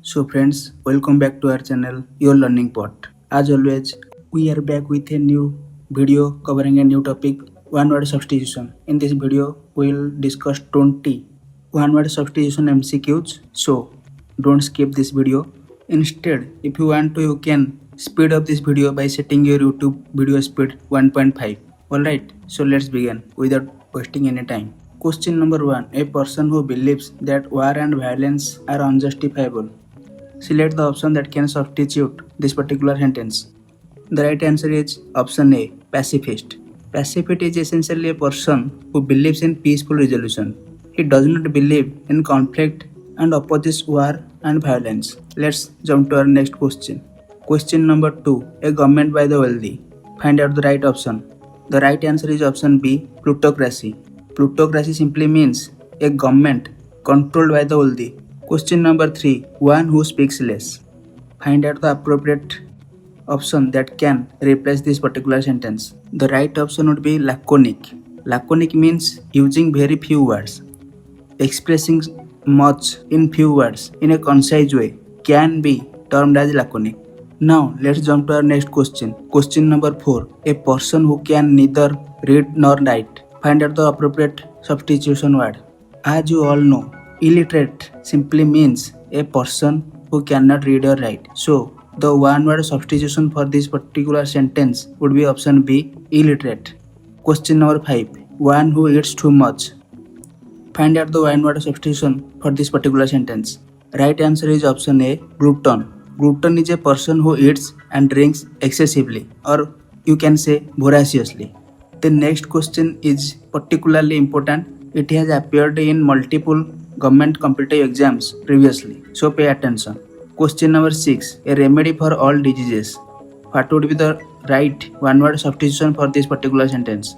So friends, welcome back to our channel, Your Learning Pot. As always, we are back with a new video covering a new topic, one word substitution. In this video, we will discuss 20 one word substitution MCQs. So don't skip this video. Instead, if you want to, you can speed up this video by setting your YouTube video speed 1.5. Alright, so let's begin without wasting any time. Question number 1. A person who believes that war and violence are unjustifiable. Select the option that can substitute this particular sentence. The right answer is option A, pacifist. Pacifist is essentially a person who believes in peaceful resolution. He does not believe in conflict and opposes war and violence. Let's jump to our next question. Question number 2. A government by the wealthy. Find out the right option. The right answer is option B, plutocracy. Plutocracy simply means a government controlled by the wealthy. Question number 3. One who speaks less. Find out the appropriate option that can replace this particular sentence. The right option would be laconic. Laconic means using very few words. Expressing much in few words in a concise way can be termed as laconic. Now let's jump to our next question. Question number 4. A person who can neither read nor write. Find out the appropriate substitution word. As you all know, illiterate simply means a person who cannot read or write. So the one word substitution for this particular sentence would be option B, illiterate. Question number 5. One who eats too much. Find out the one word substitution for this particular sentence. Right answer is option A, glutton. Glutton is a person who eats and drinks excessively, or you can say voraciously. The next question is particularly important. It has appeared in multiple government competitive exams previously, so pay attention. Question number 6. A remedy for all diseases. What would be the right one word substitution for this particular sentence?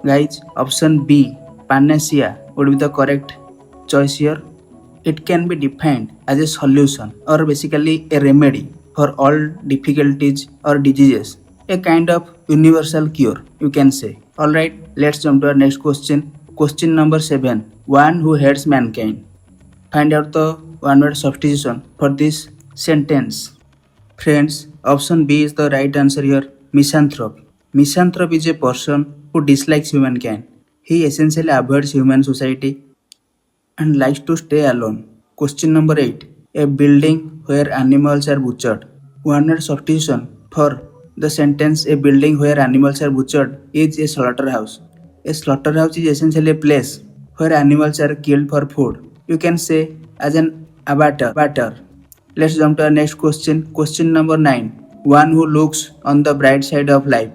Guys, option B, panacea would be the correct choice here. It can be defined as a solution or basically a remedy for all difficulties or diseases. A kind of universal cure, you can say. Alright, let's jump to our next question. Question number 7. One who hates mankind. Find out the one word substitution for this sentence. Friends, option B is the right answer here, misanthrope. Misanthrope is a person who dislikes humankind. He essentially avoids human society and likes to stay alone. Question number 8. A building where animals are butchered. One word substitution for the sentence a building where animals are butchered is a slaughterhouse. A slaughterhouse is essentially a place where animals are killed for food. You can say as an abattoir. Let's jump to our next question. Question number 9. One who looks on the bright side of life.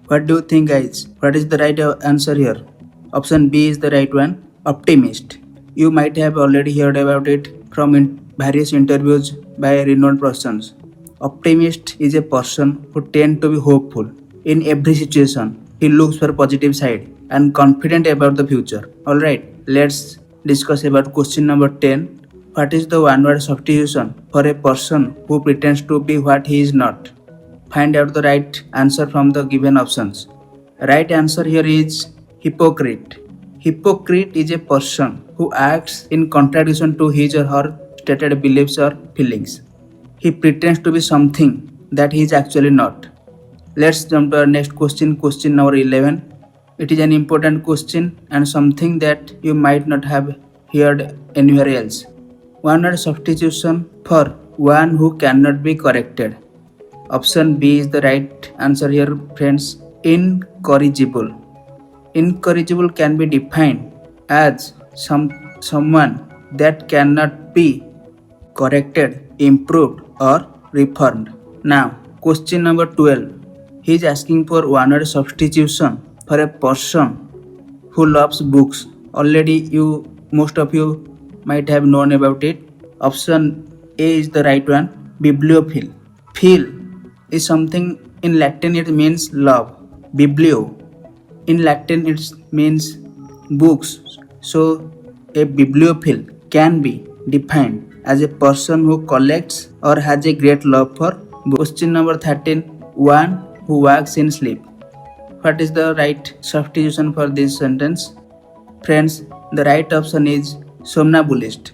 What do you think, guys? What is the right answer here? Option B is the right one, optimist. You might have already heard about it from various interviews by renowned persons. Optimist is a person who tends to be hopeful in every situation. He looks for positive side and confident about the future. Alright, let's discuss about question number 10. What is the one word substitution for a person who pretends to be what he is not? Find out the right answer from the given options. Right answer here is hypocrite. Hypocrite is a person who acts in contradiction to his or her stated beliefs or feelings. He pretends to be something that he is actually not. Let's jump to our next question, question number 11. It is an important question and something that you might not have heard anywhere else. One word substitution for one who cannot be corrected. Option B is the right answer here, friends. Incorrigible. Incorrigible can be defined as someone that cannot be corrected, improved or reformed. Now, question number 12. He is asking for one word substitution for a person who loves books. Already most of you might have known about it. Option A is the right one, bibliophile. Phil is something in Latin, it means love. Biblio in Latin it means books. So a bibliophile can be defined as a person who collects or has a great love for books. Question number 13. One who walks in sleep. What is the right substitution for this sentence? Friends, the right option is somnambulist.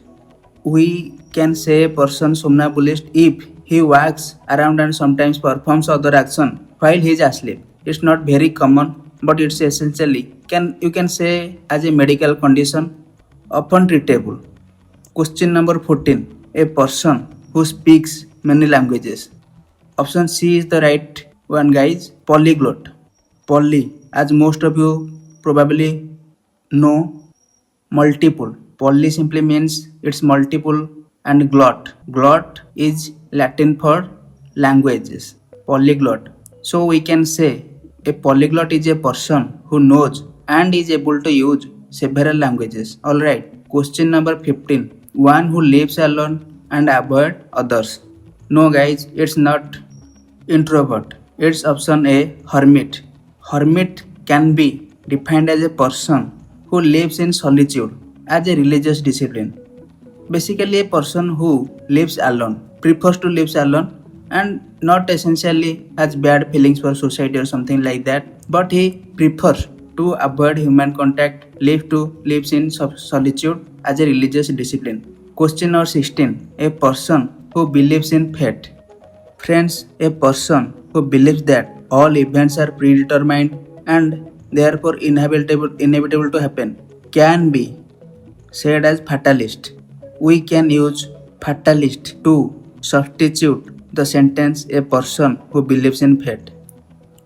We can say a person somnambulist if he walks around and sometimes performs other action while he is asleep. It's not very common, but it's essentially you can say as a medical condition, often treatable. Question number 14. A person who speaks many languages. Option C is the right one, guys. Polyglot. Poly, as most of you probably know, multiple. Poly simply means it's multiple, and glot. Glot is Latin for languages. Polyglot. So we can say a polyglot is a person who knows and is able to use several languages. Alright. Question number 15. One who lives alone and avoid others. No guys, it's not introvert. It's option A, hermit. Hermit can be defined as a person who lives in solitude as a religious discipline. Basically a person who lives alone, prefers to live alone, and not essentially has bad feelings for society or something like that, but he prefers to avoid human contact, lives in solitude as a religious discipline. Question number 16. A person who believes in fate. Friends, a person who believes that all events are predetermined and therefore inevitable to happen can be said as fatalist. We can use fatalist to substitute the sentence a person who believes in fate.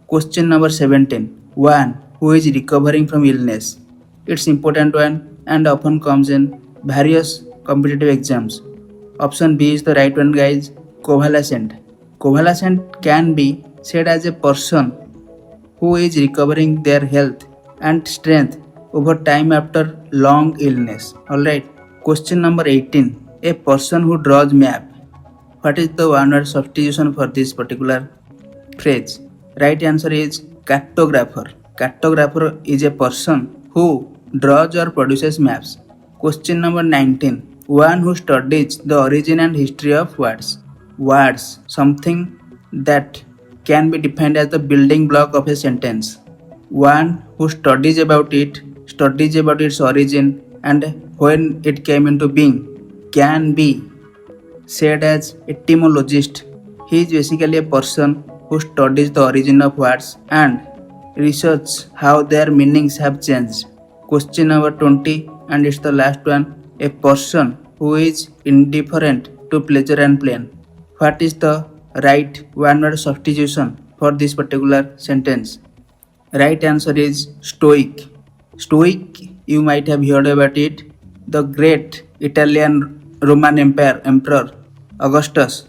Question number 17. One who is recovering from illness. It's important one and often comes in various competitive exams. Option B is the right one, guys. Convalescent. Convalescent can be said as a person who is recovering their health and strength over time after long illness. Alright. Question number 18. A person who draws map. What is the one word substitution for this particular phrase? Right answer is cartographer. Cartographer is a person who draws or produces maps. Question number 19. One who studies the origin and history of words. Words, something that can be defined as the building block of a sentence. One who studies about its origin and when it came into being, can be said as etymologist. He is basically a person who studies the origin of words and researches how their meanings have changed. Question number 20, and it's the last one. A person who is indifferent to pleasure and pain. What is the right one word substitution for this particular sentence? Right answer is stoic. Stoic, you might have heard about it. The great Italian Roman emperor Augustus,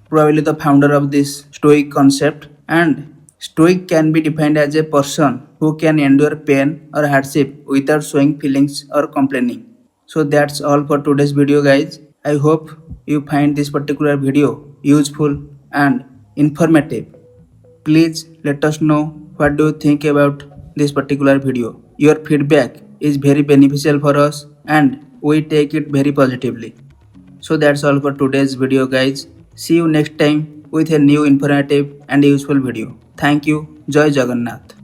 probably the founder of this stoic concept, and stoic can be defined as a person who can endure pain or hardship without showing feelings or complaining. So that's all for today's video, guys. I hope you find this particular video useful and informative. Please let us know what do you think about this particular video. Your feedback is very beneficial for us and we take it very positively. So that's all for today's video, guys. See you next time with a new informative and useful video. Thank you. Jai Jagannath.